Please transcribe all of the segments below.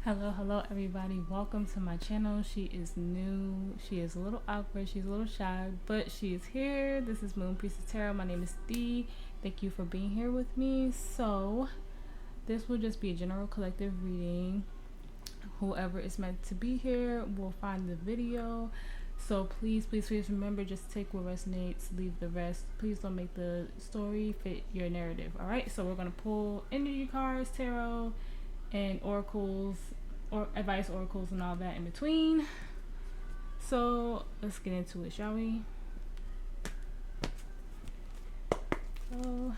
Hello everybody. Welcome to my channel. She is new. She is a little awkward. She's a little shy, but she is here. This is Moon Priestess Tarot. My name is Dee. Thank you for being here with me. So, this will just be a general collective reading. Whoever is meant to be here will find the video. So please remember, just take what resonates, leave the rest. Please don't make the story fit your narrative. Alright, so we're going to pull energy cards, tarot, and oracles, or advice oracles, and all that in between. So let's get into it, shall we? So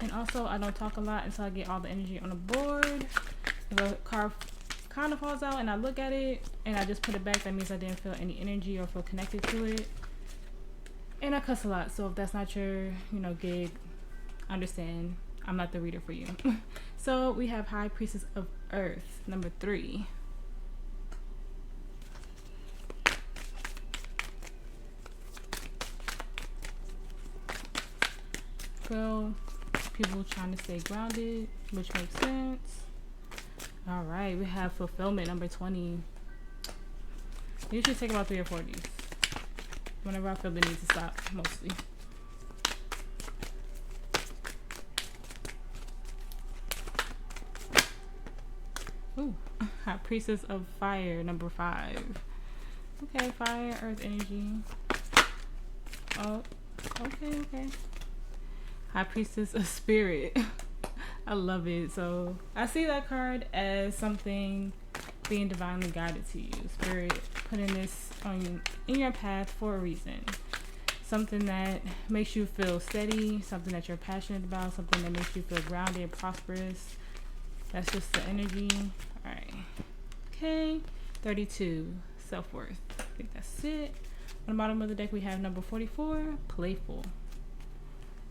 and also, I don't talk a lot until I get all the energy on the board. If a card kind of falls out and I look at it and I just put it back, that means I didn't feel any energy or feel connected to it. And I cuss a lot, so if that's not your, gig, understand. I'm not the reader for you. So we have High Priestess of Earth, number 3. Girl, people trying to stay grounded, which makes sense. All right, we have Fulfillment, number 20. I usually take about 3 or 4 of these whenever I feel the need to stop, mostly. Ooh, High Priestess of Fire, number 5. Okay, fire, earth energy. Oh, okay. High Priestess of Spirit. I love it. So I see that card as something being divinely guided to you. Spirit putting this on in your path for a reason. Something that makes you feel steady, something that you're passionate about, something that makes you feel grounded and prosperous. That's just the energy. All right. Okay. 32. Self-worth. I think that's it. On the bottom of the deck, we have number 44. Playful.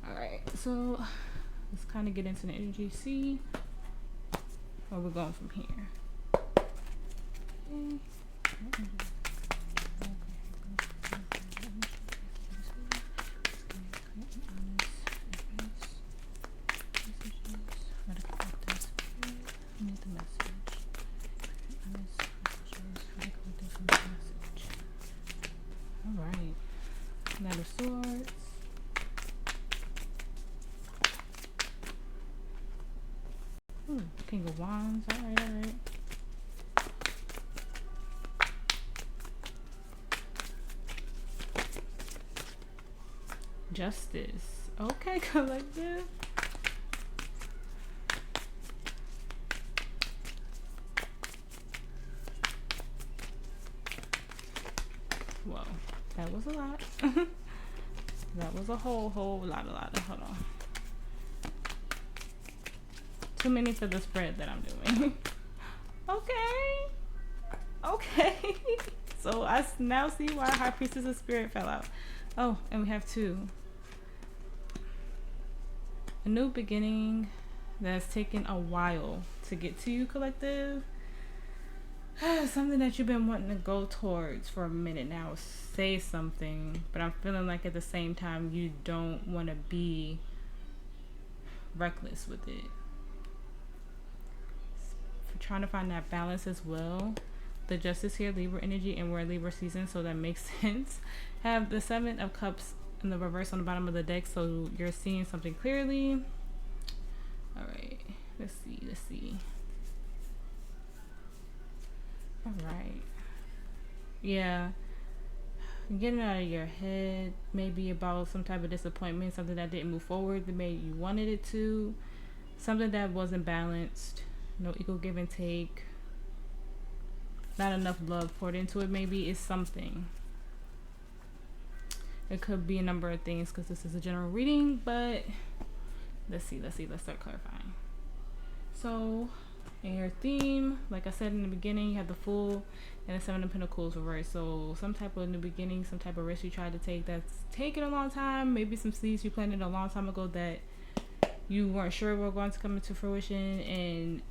All right. So let's kind of get into the energy. See where we're going from here. Okay. Alright. Knight of Swords. King of Wands. Alright. Justice. Okay, collective. Whoa, that was a lot. That was a whole lot. Hold on. Too many for the spread that I'm doing. Okay. So I now see why High Priestess of Spirit fell out. Oh, and we have 2. A new beginning that's taken a while to get to you, collective. Something that you've been wanting to go towards for a minute now. Say something, but I'm feeling like at the same time you don't want to be reckless with it. For trying to find that balance as well. The Justice here, Libra energy, and we're in Libra season, so that makes sense. Have the 7 of Cups in the reverse on the bottom of the deck, so you're seeing something clearly. All right, let's see. All right, yeah, getting out of your head, maybe about some type of disappointment, something that didn't move forward the way you wanted it to, something that wasn't balanced, no equal give and take, not enough love poured into it. Maybe it's something. It could be a number of things because this is a general reading, but let's start clarifying. So in your theme, like I said in the beginning, you have the Fool and the 7 of Pentacles reversed. So some type of new beginning, some type of risk you tried to take that's taken a long time, maybe some seeds you planted a long time ago that you weren't sure were going to come into fruition, and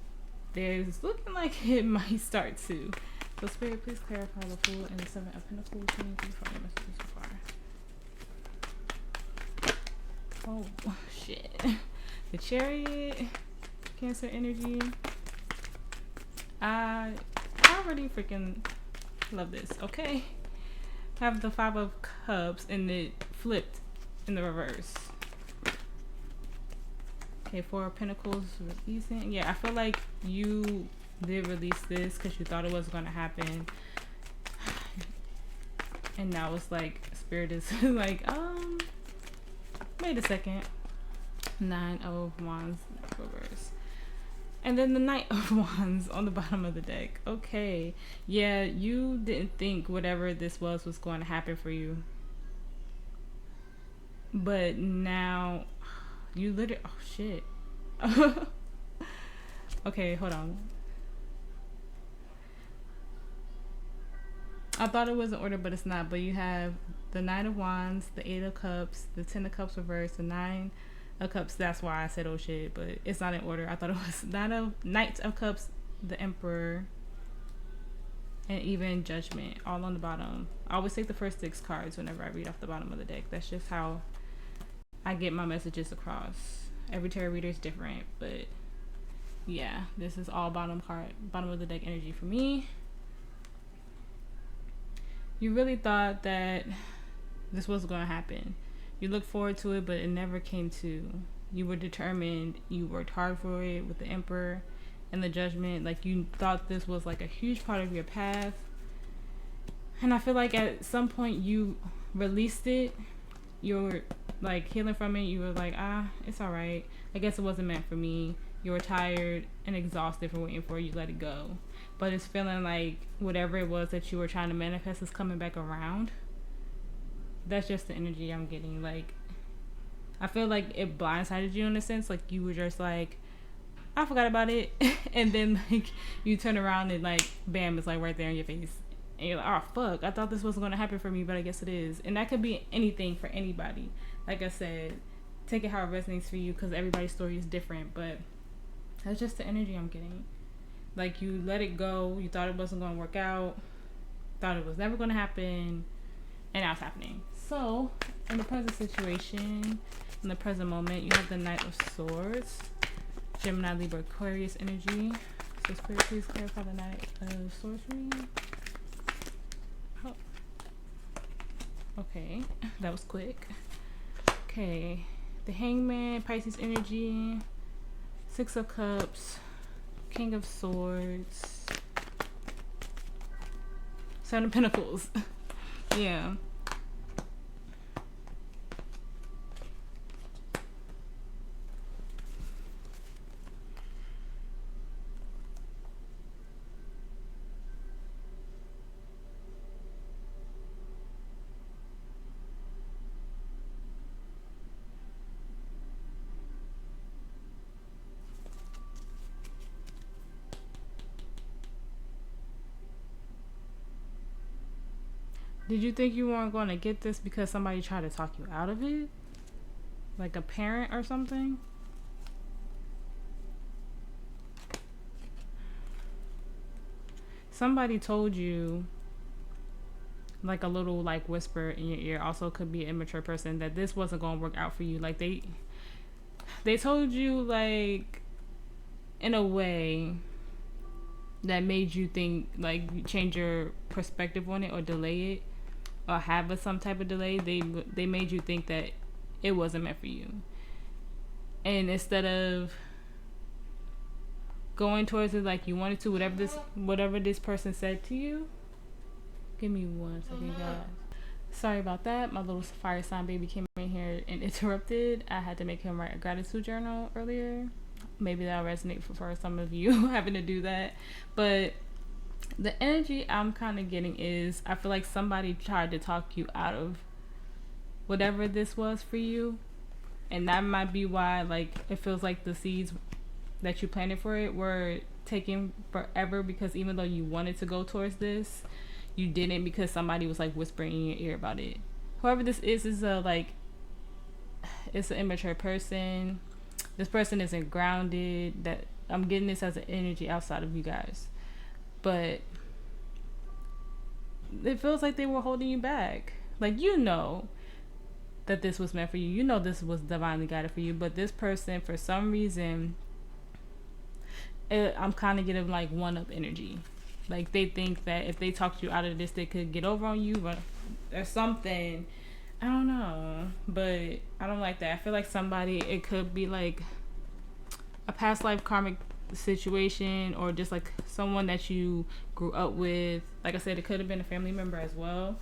there's looking like it might start to. So Spirit, please clarify the Fool and the Seven of Pentacles meaning for your messages so far. Oh shit. The Chariot, Cancer energy. I already freaking love this. Okay. Have the Five of Cups and it flipped in the reverse. Okay, Four of Pentacles releasing. Yeah, I feel like you did release this because you thought it was going to happen. And now it's like Spirit is like, wait a second. Nine of Wands reverse. And then the Knight of Wands on the bottom of the deck. Okay. Yeah, you didn't think whatever this was going to happen for you. But now you literally, oh shit. Okay, hold on. I thought it was in order, but it's not. But you have the Nine of Wands, the Eight of Cups, the Ten of Cups reversed, the Nine of Cups. That's why I said oh shit, but it's not in order. I thought it was Knights of Cups, the Emperor, and even Judgment all on the bottom. I always take the first 6 cards whenever I read off the bottom of the deck. That's just how I get my messages across. Every tarot reader is different, but yeah, this is all bottom of the deck energy for me. You really thought that this was going to happen. You looked forward to it, but it never came to. You were determined. You worked hard for it with the Emperor and the Judgment. Like, you thought this was like a huge part of your path. And I feel like at some point you released it. You were like healing from it. You were like, it's all right. I guess it wasn't meant for me. You were tired and exhausted from waiting for it. You let it go. But it's feeling like whatever it was that you were trying to manifest is coming back around. That's just the energy I'm getting. Like, I feel like it blindsided you in a sense. Like, you were just like, I forgot about it. And then, like, you turn around and, like, bam, it's like right there in your face. And you're like, oh, fuck, I thought this wasn't going to happen for me, but I guess it is. And that could be anything for anybody. Like I said, take it how it resonates for you, because everybody's story is different. But that's just the energy I'm getting. Like, you let it go. You thought it wasn't going to work out. Thought it was never going to happen. And now it's happening. So, in the present situation, in the present moment, you have the Knight of Swords. Gemini, Libra, Aquarius energy. So, Spirit, please clarify the Knight of Swords for me. Oh. Okay. That was quick. Okay. The Hangman, Pisces energy. Six of Cups. King of Swords. Seven of Pentacles. Yeah. Did you think you weren't going to get this because somebody tried to talk you out of it? Like a parent or something? Somebody told you, like a little like whisper in your ear, also could be an immature person, that this wasn't going to work out for you. Like they told you, like, in a way that made you think, like, change your perspective on it or delay it. Or have some type of delay. They made you think that it wasn't meant for you, and instead of going towards it like you wanted to, whatever this person said to you. Give me 1 second, guys. Sorry about that. My little fire sign baby came in here and interrupted. I had to make him write a gratitude journal earlier. Maybe that'll resonate for some of you having to do that, but the energy I'm kind of getting is, I feel like somebody tried to talk you out of whatever this was for you. And that might be why, like, it feels like the seeds that you planted for it were taking forever, because even though you wanted to go towards this, you didn't, because somebody was, like, whispering in your ear about it. Whoever this is it's an immature person. This person isn't grounded. That I'm getting this as an energy outside of you guys, but it feels like they were holding you back. Like, you know that this was meant for you. You know this was divinely guided for you, but this person, for some reason, I'm kind of getting like one up energy. Like, they think that if they talked you out of this, they could get over on you or something. I don't know, but I don't like that. I feel like somebody, it could be like a past life karmic situation, or just like someone that you grew up with. Like I said, it could have been a family member as well,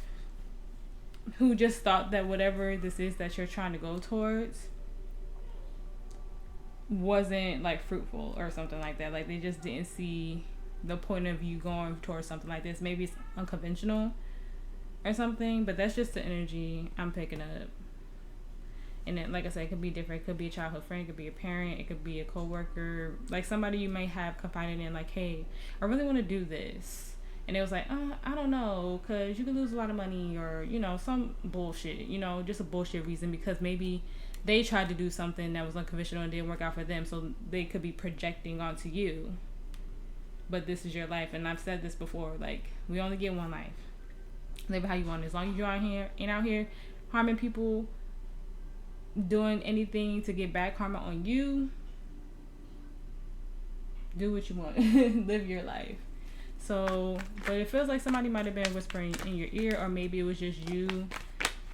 who just thought that whatever this is that you're trying to go towards wasn't like fruitful or something like that. Like, they just didn't see the point of you going towards something like this. Maybe it's unconventional or something, but that's just the energy I'm picking up. And then, like I said, it could be different. It could be a childhood friend, it could be a parent, it could be a coworker, like somebody you may have confided in, like, hey, I really want to do this. And it was like, I don't know, because you could lose a lot of money, or, you know, some bullshit, you know, just a bullshit reason, because maybe they tried to do something that was unconventional and didn't work out for them, so they could be projecting onto you. But this is your life, and I've said this before, like, we only get one life. Live it how you want. As long as you're ain't out here harming people, doing anything to get back karma on you, do what you want. Live your life. So, but it feels like somebody might have been whispering in your ear, or maybe it was just you.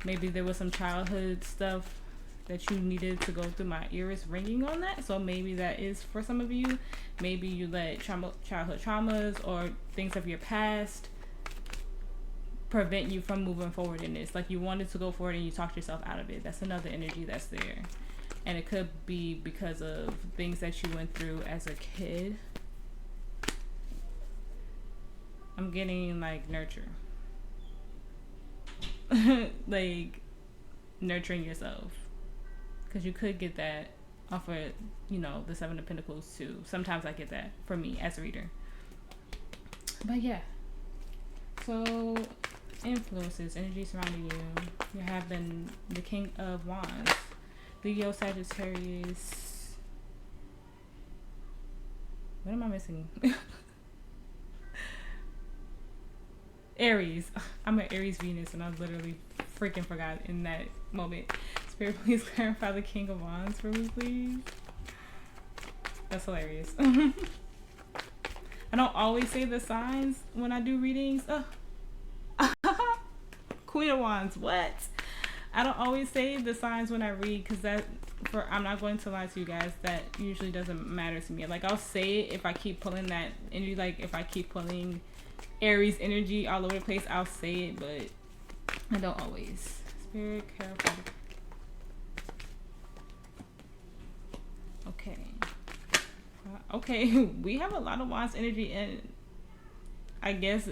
Maybe there was some childhood stuff that you needed to go through. My ear is ringing on that, so maybe that is for some of you. Maybe you let childhood traumas or things of your past prevent you from moving forward in this. Like, you wanted to go forward and you talked yourself out of it. That's another energy that's there. And it could be because of things that you went through as a kid. I'm getting like nurture. Like, nurturing yourself. Because you could get that off of, you know, the Seven of Pentacles too. Sometimes I get that for me as a reader. But yeah. So, influences, energy surrounding you. You have the King of Wands, Leo, Sagittarius. What am I missing? Aries. I'm an Aries Venus, and I literally freaking forgot in that moment. Spirit, please clarify the King of Wands for me, please. That's hilarious. I don't always say the signs when I do readings. Queen of Wands, what? I don't always say the signs when I read, because I'm not going to lie to you guys, that usually doesn't matter to me. Like, I'll say it if I keep pulling that energy. Like, if I keep pulling Aries energy all over the place, I'll say it, but I don't always. Spirit, careful. Okay, we have a lot of Wands energy, and I guess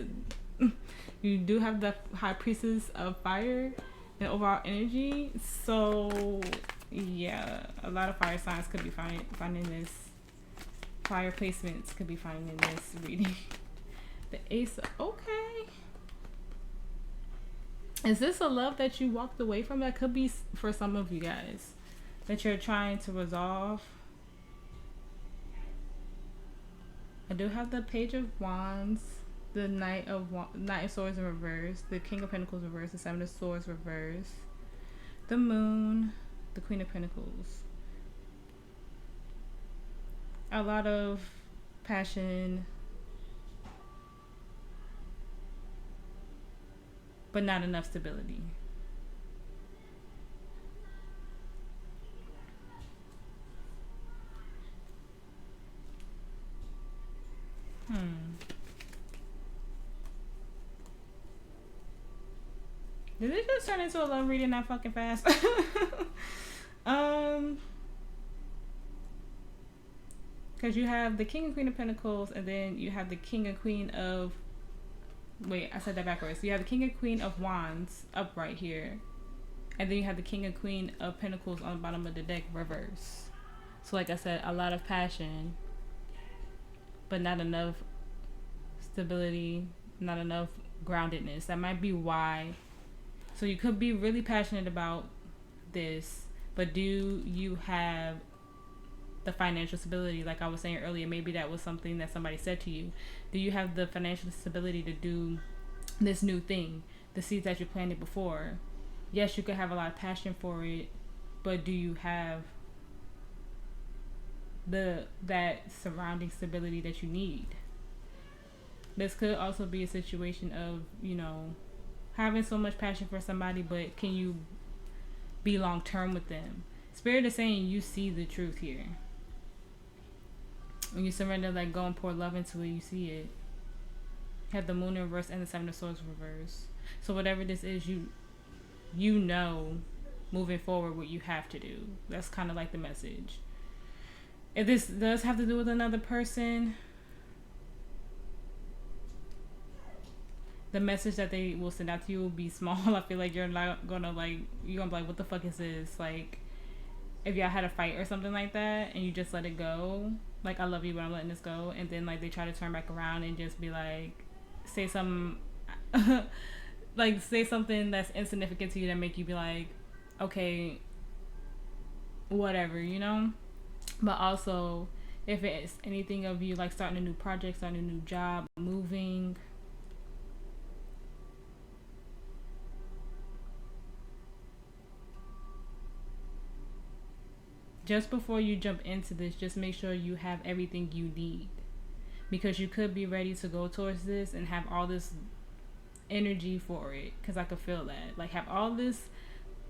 you do have the High Priestess of Fire and overall energy. So yeah, a lot of fire signs could be finding this. Fire placements could be finding in this reading. The Ace. Okay. Is this a love that you walked away from? That could be for some of you guys, that you're trying to resolve. I do have the Page of Wands, the Knight of Swords in reverse, the King of Pentacles reverse, the Seven of Swords reverse, the Moon, the Queen of Pentacles. A lot of passion, but not enough stability. Did it just turn into a love reading that fucking fast? Because you have the King and Queen of Pentacles, and then you have the King and Queen of... Wait, I said that backwards. So you have the King and Queen of Wands up right here. And then you have the King and Queen of Pentacles on the bottom of the deck reverse. So like I said, a lot of passion, but not enough stability, not enough groundedness. That might be why. So you could be really passionate about this, but do you have the financial stability. Like I was saying earlier, maybe that was something that somebody said to you. Do you have the financial stability to do this new thing, the seeds that you planted before? Yes, you could have a lot of passion for it, but do you have that surrounding stability that you need? This could also be a situation of, you know, having so much passion for somebody, but can you be long term with them? Spirit is saying you see the truth here. When you surrender, let go, and pour love into it, you see it. Have the moon in reverse and the seven of swords reverse. So whatever this is, you know moving forward what you have to do. That's kind of like the message. If this does have to do with another person, the message that they will send out to you will be small. I feel like you're not gonna you're gonna be like, what the fuck is this? Like, if y'all had a fight or something like that and you just let it go, like, I love you but I'm letting this go, and then like they try to turn back around and just be like, say some like say something that's insignificant to you that make you be like, okay, whatever, you know. But also, if it's anything of you like starting a new project, starting a new job, moving, just before you jump into this, just make sure you have everything you need, because you could be ready to go towards this and have all this energy for it, because I could feel that, like, have all this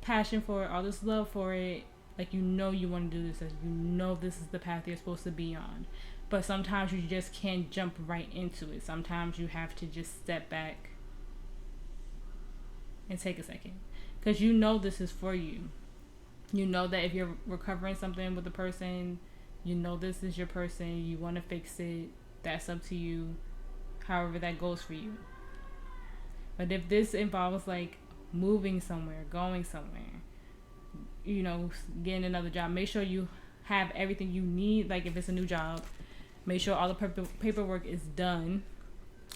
passion for it, all this love for it, like, you know you want to do this, you know this is the path you're supposed to be on, but sometimes you just can't jump right into it. Sometimes you have to just step back and take a second, because you know this is for you. You know that if you're recovering something with a person, you know this is your person, you want to fix it, that's up to you, however that goes for you. But if this involves like moving somewhere, going somewhere, you know, getting another job, make sure you have everything you need. Like, if it's a new job, make sure all the paperwork is done.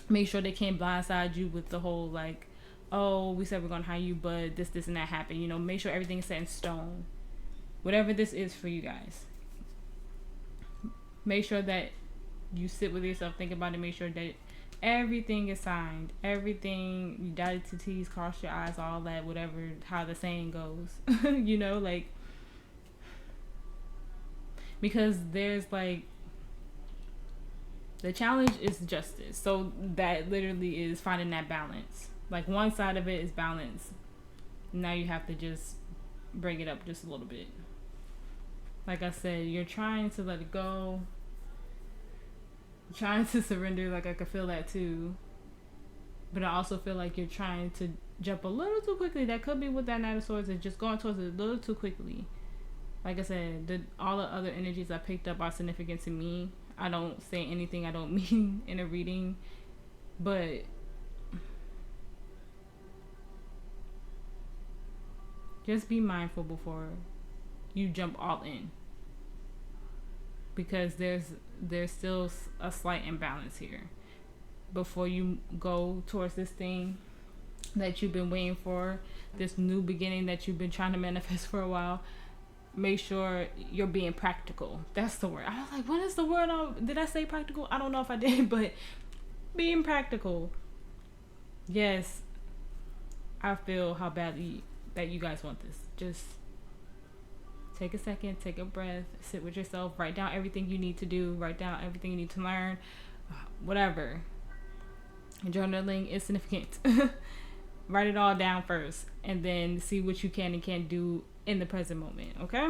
Make sure they can't blindside you with the whole like, oh, we said we're gonna hire you, but this and that happened. You know, make sure everything is set in stone. Whatever this is for you guys, make sure that you sit with yourself, think about it, make sure that everything is signed, everything, you dotted the T's, cross your I's, all that, whatever, how the saying goes. You know, like, because there's like, the challenge is justice, so that literally is finding that balance. Like, one side of it is balance, now you have to just bring it up just a little bit. Like I said, you're trying to let it go, trying to surrender. Like, I could feel that too, but I also feel like you're trying to jump a little too quickly. That could be with that Knight of Swords, is just going towards it a little too quickly. Like I said, all the other energies I picked up are significant to me. I don't say anything I don't mean in a reading, but just be mindful before you jump all in, because there's still a slight imbalance here. Before you go towards this thing that you've been waiting for, this new beginning that you've been trying to manifest for a while, make sure you're being practical. That's the word. I was like, what is the word? Did I say practical? I don't know if I did, but being practical. Yes, I feel how badly that you guys want this. Just take a second, take a breath, sit with yourself, write down everything you need to do, write down everything you need to learn, whatever. Journaling is significant. Write it all down first, and then see what you can and can't do in the present moment, okay?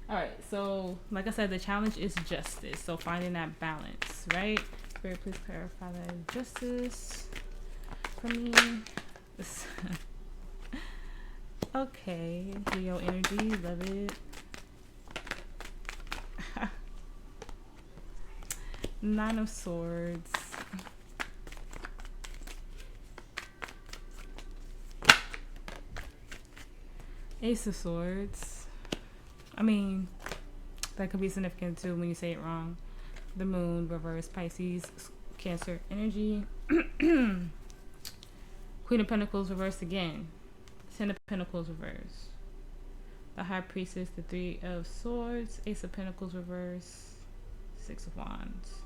Alright, so like I said, the challenge is justice. So finding that balance, right? Spirit, please clarify that justice for me. Okay, Leo energy, love it. Nine of Swords. Ace of Swords. I mean, that could be significant too when you say it wrong. The Moon, reverse, Pisces, Cancer energy. Queen of Pentacles reversed again. Ten of Pentacles reverse. The High Priestess, the Three of Swords, Ace of Pentacles reverse, Six of Wands.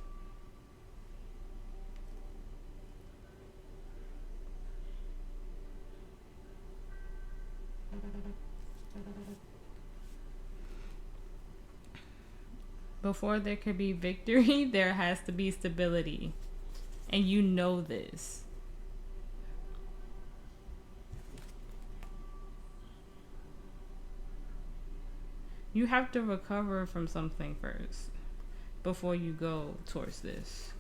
Before there could be victory, there has to be stability. And you know this. You have to recover from something first before you go towards this.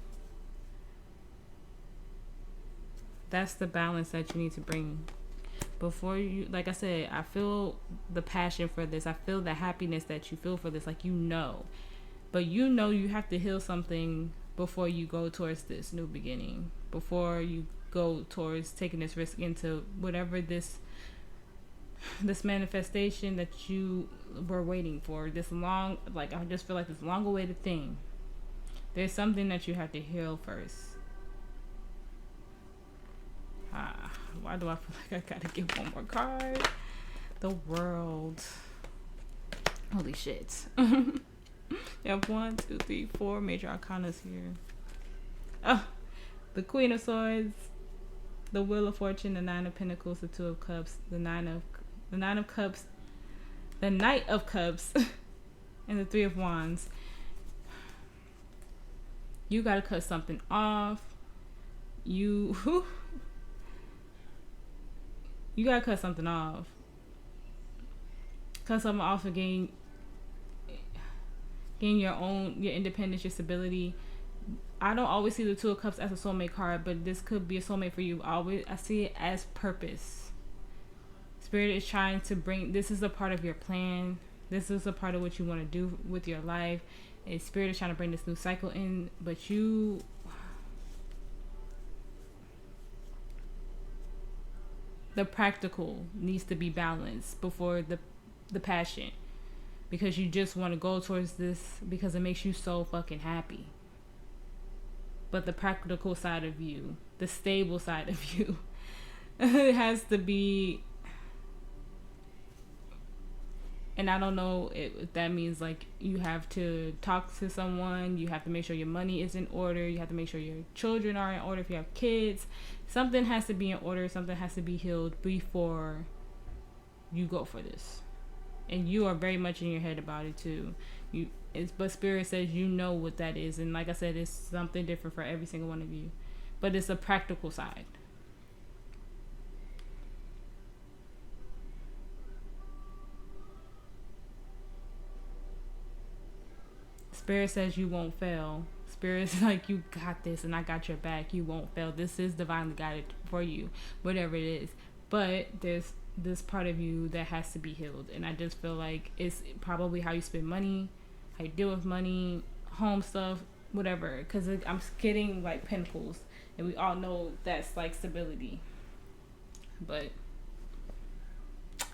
That's the balance that you need to bring. Before you, like I said, I feel the passion for this. I feel the happiness that you feel for this. Like, you know. But you know you have to heal something before you go towards this new beginning. Before you go towards taking this risk into whatever this manifestation that you were waiting for. This long, like, I just feel like this long awaited thing. There's something that you have to heal first. Why do I feel like I gotta get one more card? The World. Holy shit. You have 1, 2, 3, 4 major arcanas here. Oh, the Queen of Swords, the Wheel of Fortune, the Nine of Pentacles, the Two of Cups, the Nine of Cups, the Knight of Cups, and the Three of Wands. You gotta cut something off. You gotta cut something off. Cut something off and gain your independence, your stability. I don't always see the Two of Cups as a soulmate card, but this could be a soulmate for you. I see it as purpose. Spirit is trying to bring, this is a part of your plan. This is a part of what you want to do with your life. And Spirit is trying to bring this new cycle in, but the practical needs to be balanced before the passion. Because you just want to go towards this because it makes you so fucking happy. But the practical side of you, the stable side of you, it has to be. And I don't know if that means like you have to talk to someone, you have to make sure your money is in order, you have to make sure your children are in order if you have kids. Something has to be in order, something has to be healed before you go for this. And you are very much in your head about it too. But Spirit says you know what that is. And like I said, it's something different for every single one of you. But it's a practical side. Spirit says you won't fail. Spirit's like, you got this and I got your back. You won't fail. This is divinely guided for you, whatever it is. But there's this part of you that has to be healed. And I just feel like it's probably how you spend money, how you deal with money, home stuff, whatever. Because I'm getting like pentacles. And we all know that's like stability. But,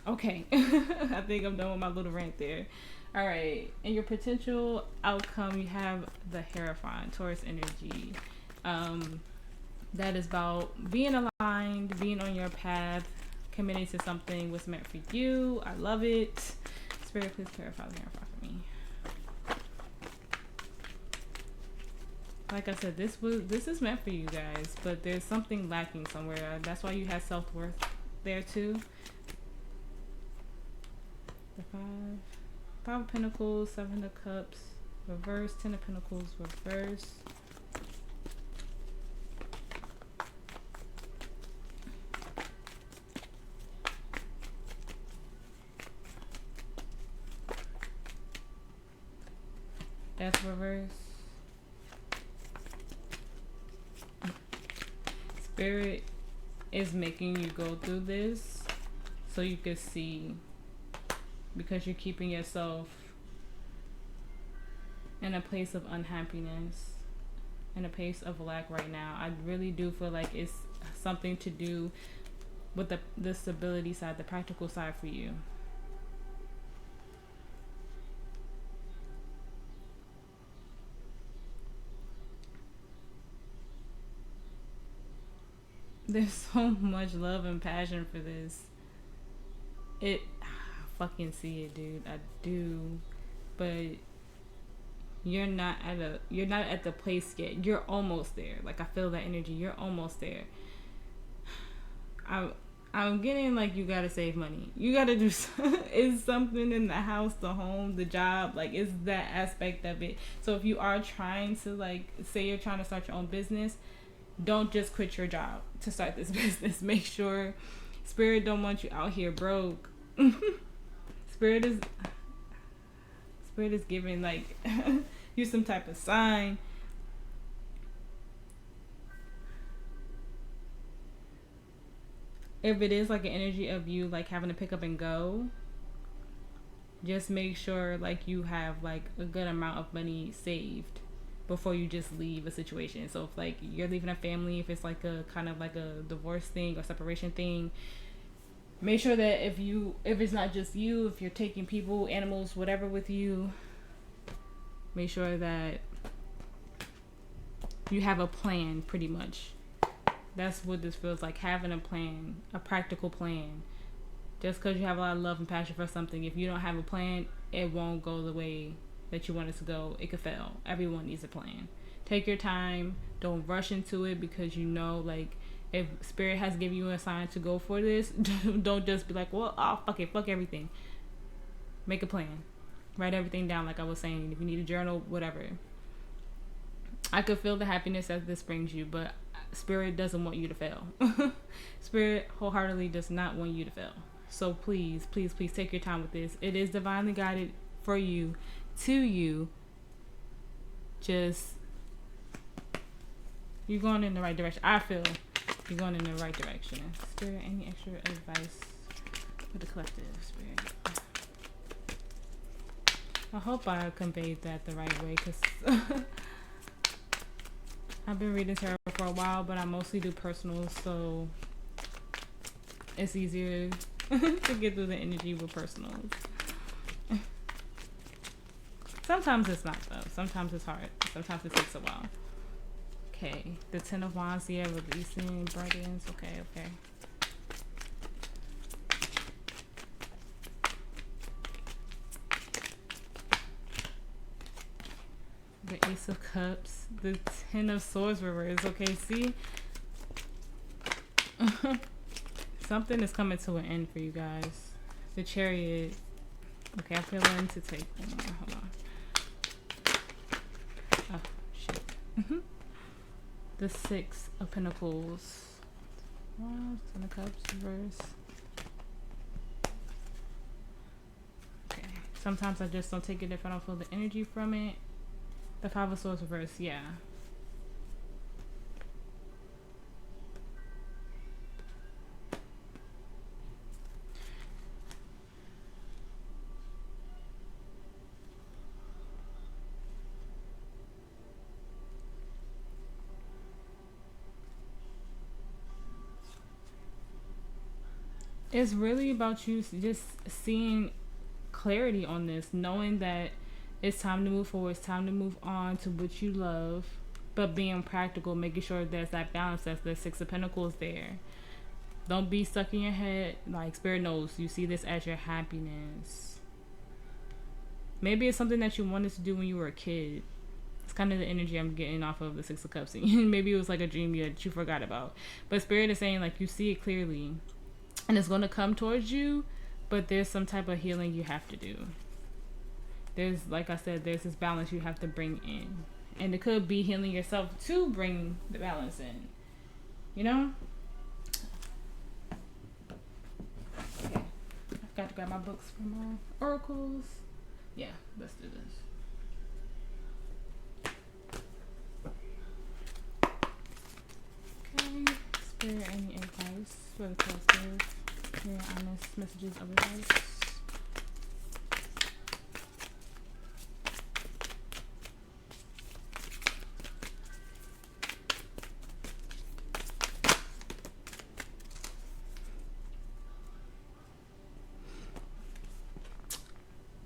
okay. I think I'm done with my little rant there. All right, in your potential outcome, you have the Hierophant, Taurus energy. That is about being aligned, being on your path, committing to something what's meant for you. I love it. Spirit, please clarify the Hierophant for me. Like I said, this is meant for you guys, but there's something lacking somewhere. That's why you have self-worth there too. The Five of Pentacles, Seven of Cups, reverse, Ten of Pentacles, reverse. That's reverse. Spirit is making you go through this so you can see. Because you're keeping yourself in a place of unhappiness, in a place of lack right now. I really do feel like it's something to do with the stability side, the practical side for you. There's so much love and passion for this. fucking see it, dude. I do. But you're not at the place yet. You're almost there. Like, I feel that energy. You're almost there. I'm getting like you gotta save money. You gotta do is something in the house, the home, the job. Like, is that aspect of it. So if you are trying to, like, say you're trying to start your own business, don't just quit your job to start this business. Make sure Spirit don't want you out here broke. Spirit is giving, like, you some type of sign. If it is like an energy of you like having to pick up and go, just make sure like you have like a good amount of money saved before you just leave a situation. So if like you're leaving a family, if it's like a kind of like a divorce thing or separation thing, make sure that if it's not just you, if you're taking people, animals, whatever with you, make sure that you have a plan. Pretty much that's what this feels like, having a plan, a practical plan. Just because you have a lot of love and passion for something, if you don't have a plan, it won't go the way that you want it to go. It could fail. Everyone needs a plan. Take your time. Don't rush into it, because you know, like, if Spirit has given you a sign to go for this, don't just be like, well, oh, fuck everything. Make a plan. Write everything down, like I was saying. If you need a journal, whatever. I could feel the happiness that this brings you, but Spirit doesn't want you to fail. Spirit wholeheartedly does not want you to fail. So please, please, please take your time with this. It is divinely guided for you, to you. Just, you're going in the right direction. I feel you're going in the right direction. Spirit, any extra advice for the collective, Spirit? I hope I conveyed that the right way, because I've been reading tarot for a while, but I mostly do personals, so it's easier to get through the energy with personals. Sometimes it's not, though. Sometimes it's hard. Sometimes it takes a while. Okay, the Ten of Wands, yeah, releasing burdens. Okay. The Ace of Cups, the Ten of Swords reversed. Okay, see? Something is coming to an end for you guys. The Chariot. Okay, I'm feeling to take one more. Hold on. Oh, shit. The Six of Pentacles. Ten of Cups reverse. Okay. Sometimes I just don't take it if I don't feel the energy from it. The Five of Swords reverse, yeah. It's really about you just seeing clarity on this, knowing that it's time to move forward, it's time to move on to what you love, but being practical, making sure there's that balance, that's the Six of Pentacles there. Don't be stuck in your head. Like, Spirit knows you see this as your happiness. Maybe it's something that you wanted to do when you were a kid. It's kind of the energy I'm getting off of the Six of Cups. Maybe it was like a dream that you forgot about. But Spirit is saying, like, you see it clearly. And it's going to come towards you, but there's some type of healing you have to do. There's, like I said, there's this balance you have to bring in. And it could be healing yourself to bring the balance in. You know? Okay. I've got to grab my books for my oracles. Yeah, let's do this. Okay. Spirit, any advice for the collective? Your honest messages of advice.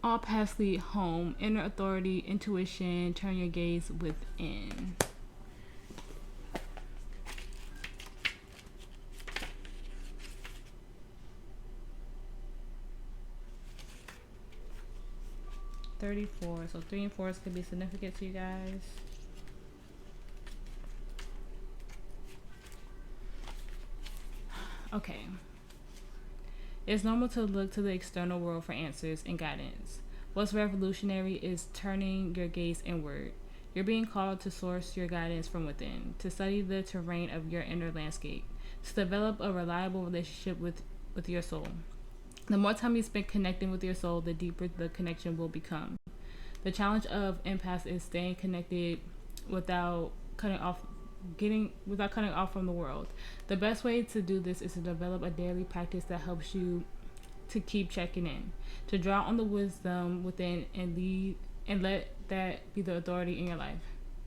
All paths lead home. Inner authority, intuition, turn your gaze within. 34. So 3 and 4s could be significant to you guys. Okay. It's normal to look to the external world for answers and guidance. What's revolutionary is turning your gaze inward. You're being called to source your guidance from within, to study the terrain of your inner landscape, to develop a reliable relationship with your soul. The more time you spend connecting with your soul, the deeper the connection will become. The challenge of empaths is staying connected without cutting off from the world. The best way to do this is to develop a daily practice that helps you to keep checking in, to draw on the wisdom within and let that be the authority in your life.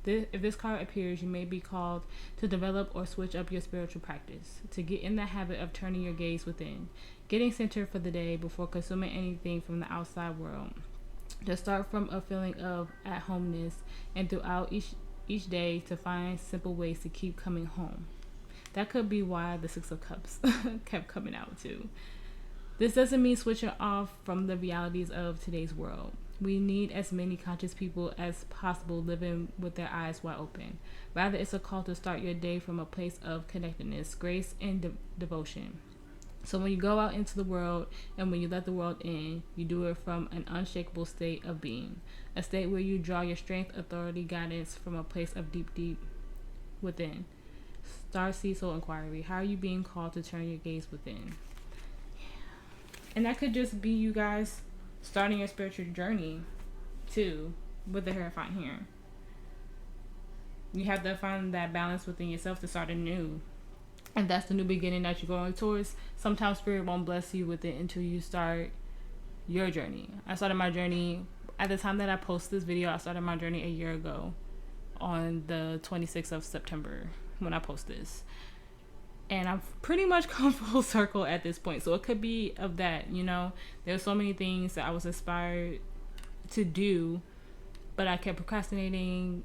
If this card appears, you may be called to develop or switch up your spiritual practice, to get in the habit of turning your gaze within, getting centered for the day before consuming anything from the outside world. To start from a feeling of at-homeness and throughout each day to find simple ways to keep coming home. That could be why the Six of Cups kept coming out too. This doesn't mean switching off from the realities of today's world. We need as many conscious people as possible living with their eyes wide open. Rather, it's a call to start your day from a place of connectedness, grace, and devotion. So when you go out into the world and when you let the world in, you do it from an unshakable state of being, a state where you draw your strength, authority, guidance from a place of deep within. Starseed Soul Inquiry. How are you being called to turn your gaze within? And that could just be you guys starting your spiritual journey too with the Hierophant here. You have to find that balance within yourself to start anew. And that's the new beginning that you're going towards. Sometimes Spirit won't bless you with it until you start your journey. I started my journey at the time that I post this video. I started my journey a year ago on the 26th of September when I post this. And I've pretty much come full circle at this point. So it could be of that, you know. There's so many things that I was inspired to do, but I kept procrastinating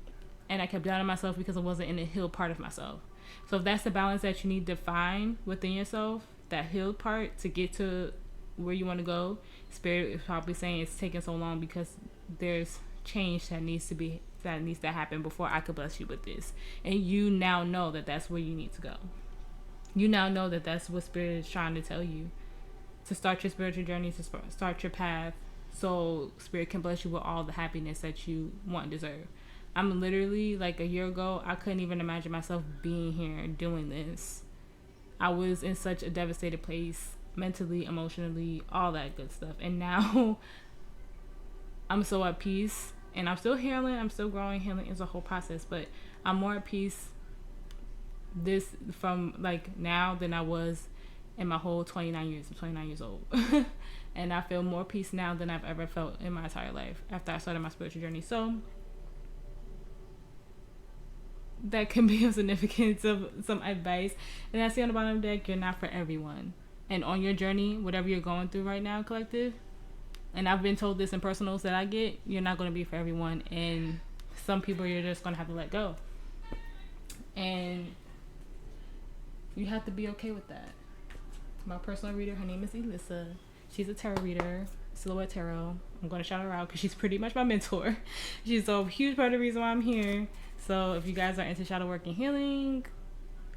and I kept doubting myself because I wasn't in the healed part of myself. So if that's the balance that you need to find within yourself, that healed part to get to where you want to go, Spirit is probably saying it's taking so long because there's change that needs to happen before I could bless you with this. And you now know that that's where you need to go. You now know that that's what Spirit is trying to tell you, to start your spiritual journey, to start your path, so Spirit can bless you with all the happiness that you want and deserve. I'm literally, like a year ago, I couldn't even imagine myself being here doing this. I was in such a devastated place, mentally, emotionally, all that good stuff. And now I'm so at peace, and I'm still healing, I'm still growing. Healing is a whole process, but I'm more at peace this from like now than I was in my whole 29 years. I'm 29 years old. And I feel more peace now than I've ever felt in my entire life after I started my spiritual journey. So that can be of significance of some advice. And I see on the bottom of the deck, you're not for everyone. And on your journey, whatever you're going through right now, collective, and I've been told this in personals that I get, you're not going to be for everyone. And some people you're just going to have to let go. And you have to be okay with that. My personal reader, her name is Elissa. She's a tarot reader, Silhouette Tarot. I'm going to shout her out because she's pretty much my mentor. She's a huge part of the reason why I'm here. So if you guys are into shadow work and healing,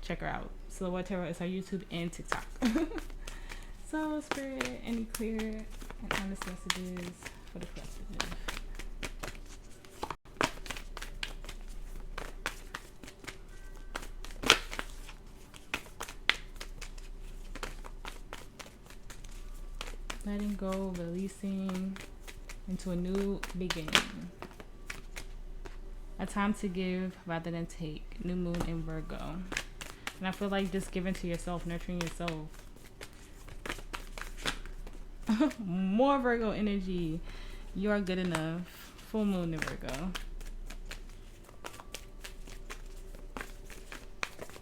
check her out. Silhouette Tarot is her YouTube and TikTok. So, Spirit, any clear and honest messages for the collective? Letting go, releasing into a new beginning. A time to give rather than take. New moon in Virgo. And I feel like just giving to yourself, nurturing yourself. More Virgo energy. You are good enough. Full moon in Virgo.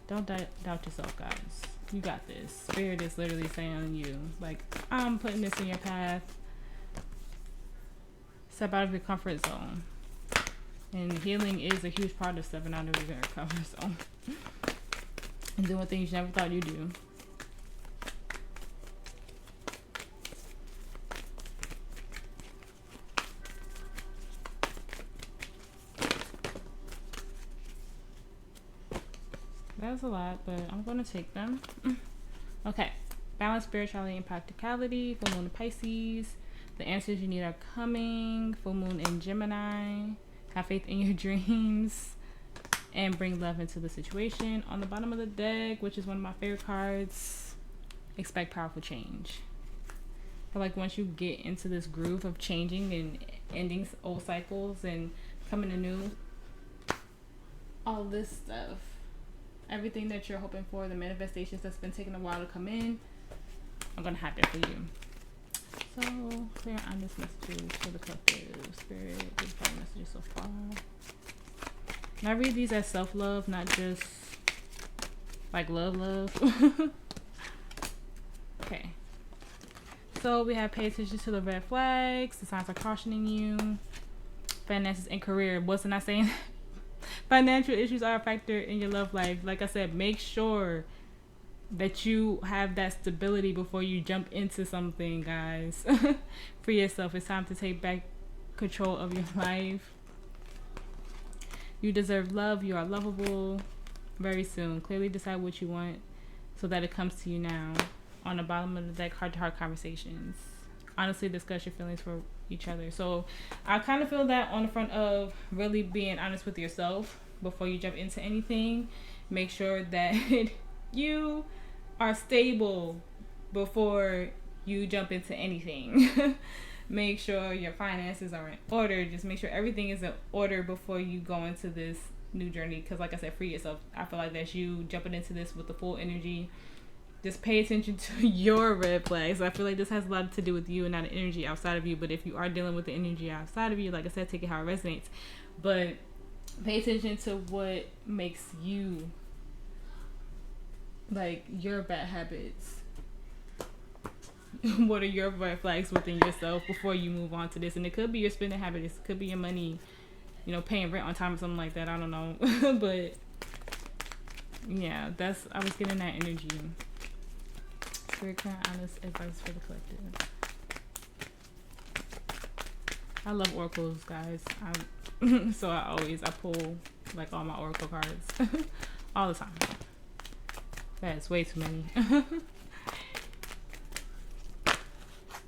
Don't doubt yourself, guys. You got this. Spirit is literally saying on you, like, I'm putting this in your path. Step out of your comfort zone. And healing is a huge part of stepping out of your comfort zone. And doing things you never thought you'd do. That's a lot, but I'm going to take them. Okay. Balance, spirituality, and practicality. Full moon in Pisces. The answers you need are coming. Full moon in Gemini. Have faith in your dreams. And bring love into the situation. On the bottom of the deck, which is one of my favorite cards, expect powerful change. But like once you get into this groove of changing and ending old cycles and coming to new, all this stuff, everything that you're hoping for, the manifestations that's been taking a while to come in, are gonna happen for you. So clear on this messages for the collective. Spirit, these five messages so far. And I read these as self-love, not just like love. Okay. So we have pay attention to the red flags. The signs are cautioning you. Finances and career. Wasn't I saying financial issues are a factor in your love life? Like I said, make sure that you have that stability before you jump into something, guys. For yourself. It's time to take back control of your life. You deserve love. You are lovable. Very soon. Clearly decide what you want so that it comes to you now. On the bottom of the deck, heart-to-heart conversations. Honestly, discuss your feelings for each other. So I kind of feel that on the front of really being honest with yourself before you jump into anything. Make sure that you are stable before you jump into anything. Make sure your finances are in order. Just make sure everything is in order before you go into this new journey. Because like I said, free yourself. I feel like that's you jumping into this with the full energy. Just pay attention to your red flags. I feel like this has a lot to do with you and not an energy outside of you. But if you are dealing with the energy outside of you, like I said, take it how it resonates. But pay attention to what makes you, like, your bad habits. What are your red flags within yourself before you move on to this? And it could be your spending habits. It could be your money, you know, paying rent on time or something like that. I don't know. But yeah, I was getting that energy. Very clear, honest advice for the collective. I love oracles, guys. So I pull like all my oracle cards all the time. That's way too many.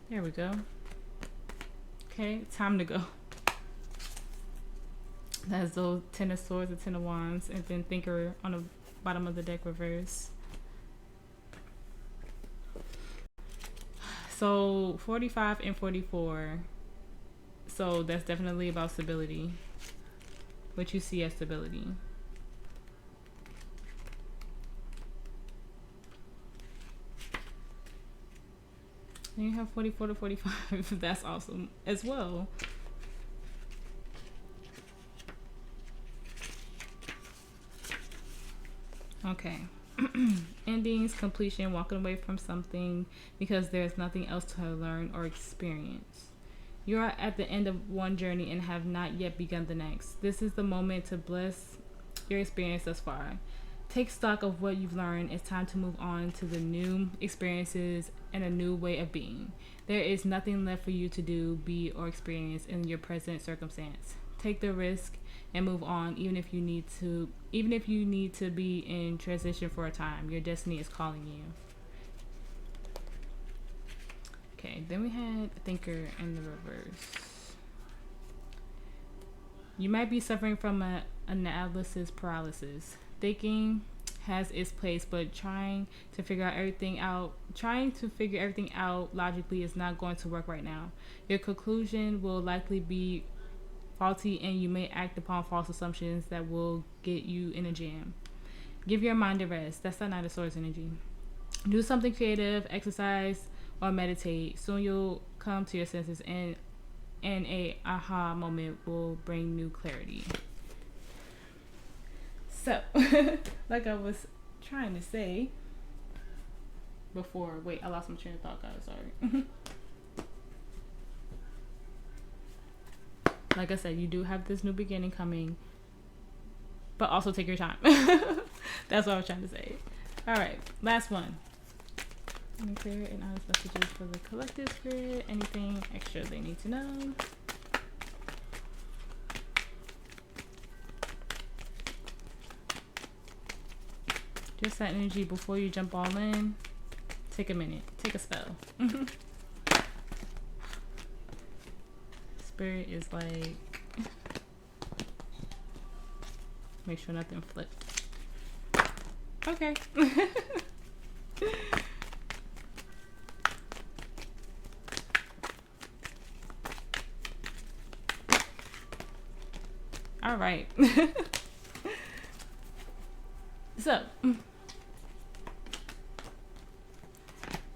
There we go. Okay, time to go. That's those 10 of swords, the 10 of wands, and then thinker on the bottom of the deck reverse. So 45 and 44. So that's definitely about stability. What you see as stability. Then you have 44 to 45. That's awesome as well. Okay. Endings, completion, walking away from something because there's nothing else to learn or experience. You are at the end of one journey and have not yet begun the next. This is the moment to bless your experience thus far. Take stock of what you've learned. It's time to move on to the new experiences and a new way of being. There is nothing left for you to do, be, or experience in your present circumstance. Take the risk and move on, even if you need to be in transition for a time. Your destiny is calling you. Okay, then we had thinker in the reverse. You might be suffering from an analysis paralysis. Thinking has its place, but trying to figure everything out logically is not going to work right now. Your conclusion will likely be faulty, and you may act upon false assumptions that will get you in a jam. Give your mind a rest. That's the Knight of Swords energy. Do something creative, exercise, or meditate. Soon you'll come to your senses, and a aha moment will bring new clarity. So, like I was trying to say before, wait, I lost my train of thought, guys, sorry. Like I said, you do have this new beginning coming, but also take your time. That's what I was trying to say. All right, last one. Any clear and honest messages for the collective spirit? Anything extra they need to know? Just that energy before you jump all in. Take a minute. Take a spell. Spirit is like, make sure nothing flipped. Okay. All right. So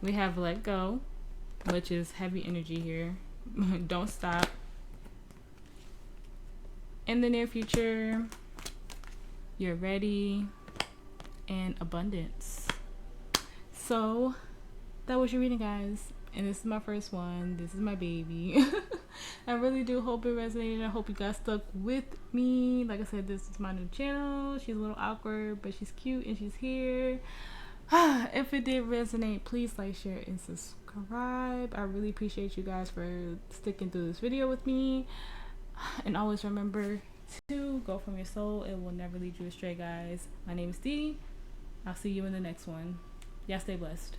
we have let go, which is heavy energy here. Don't stop. In the near future, you're ready, and abundance. So that was your reading, guys, and this is my first one. This is my baby. I really do hope it resonated. I hope you guys stuck with me. Like I said, this is my new channel. She's a little awkward, but she's cute and she's here. If it did resonate, please like, share, and subscribe. I really appreciate you guys for sticking through this video with me. And always remember to go from your soul. It will never lead you astray, guys. My name is Dee. I'll see you in the next one. Y'all stay blessed.